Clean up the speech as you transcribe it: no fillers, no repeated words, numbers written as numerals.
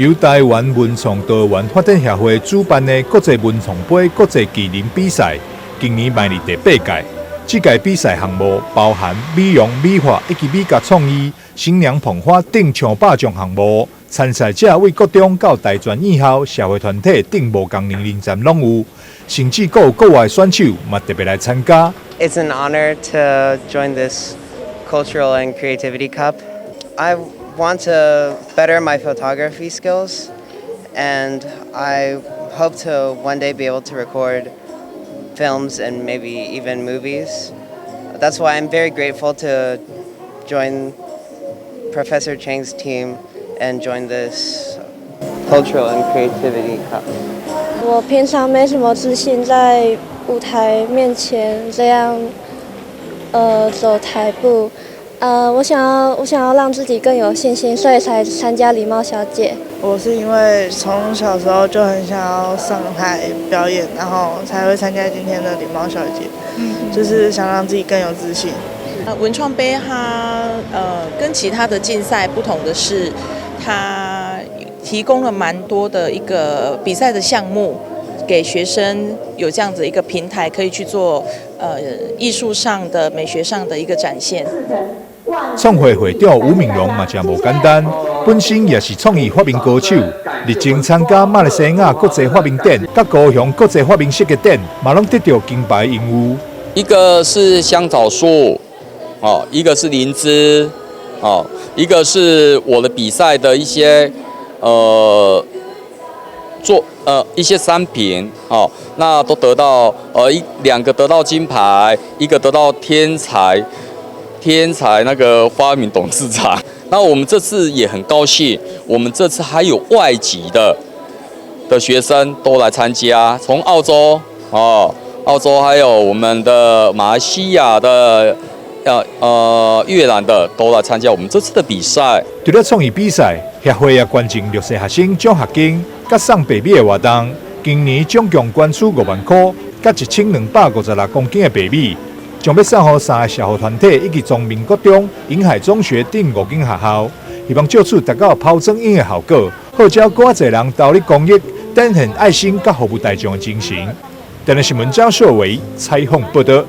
由台湾文创多元发展协会主办的国际文创杯国际技能比赛，今年迈入第8届。这届比赛项目包含美容、美发以及美甲创意、新娘捧花等抢霸奖项目。参赛者为国中到大专院校社会团体等无同年龄层拢有，甚至还有国外选手嘛特别来参加。It's an honor to join this Cultural and Creativity Cup. I want to better my photography skills, and I hope to one day be able to record films and maybe even movies. That's why I'm very grateful to join Professor Chang's team and join this Cultural and Creativity Cup. 我平常没什么自信，在舞台面前这样走台步。我想要让自己更有信心，所以才参加礼貌小姐。我是因为从小时候就很想要上台表演，然后才会参加今天的礼貌小姐。就是想让自己更有自信。文创杯它跟其他的竞赛不同的是，它提供了蛮多的一个比赛的项目，给学生有这样子一个平台，可以去做艺术上的、美学上的一个展现。创会会长吴明龙嘛真无简单，本身也是创意发明歌手，历经参加马来西亚国际发明展、甲高雄国际发明设计展，嘛拢得到金牌荣誉。一个是香枣树，一个是灵芝，一个是我的比赛的一些一些商品，那都得到2个得到金牌，一个得到天才那个发明董事长。那我们这次也很高兴，我们这次还有外籍的学生都来参加，从澳洲还有我们的马来西亚的、越南的都来参加我们这次的比赛。除了创意比赛，协会也捐赠6岁学生奖学金，甲送白米的活动。今年总共捐出5万块，甲1256公斤的白米，将要送予3个社会团体以及中民国中、银海中学等5间学校，希望借此达到抛砖引玉的效果，号召更多人投入公益，展现爱心甲服务大众的精神。台南新闻张秀伟采访报道。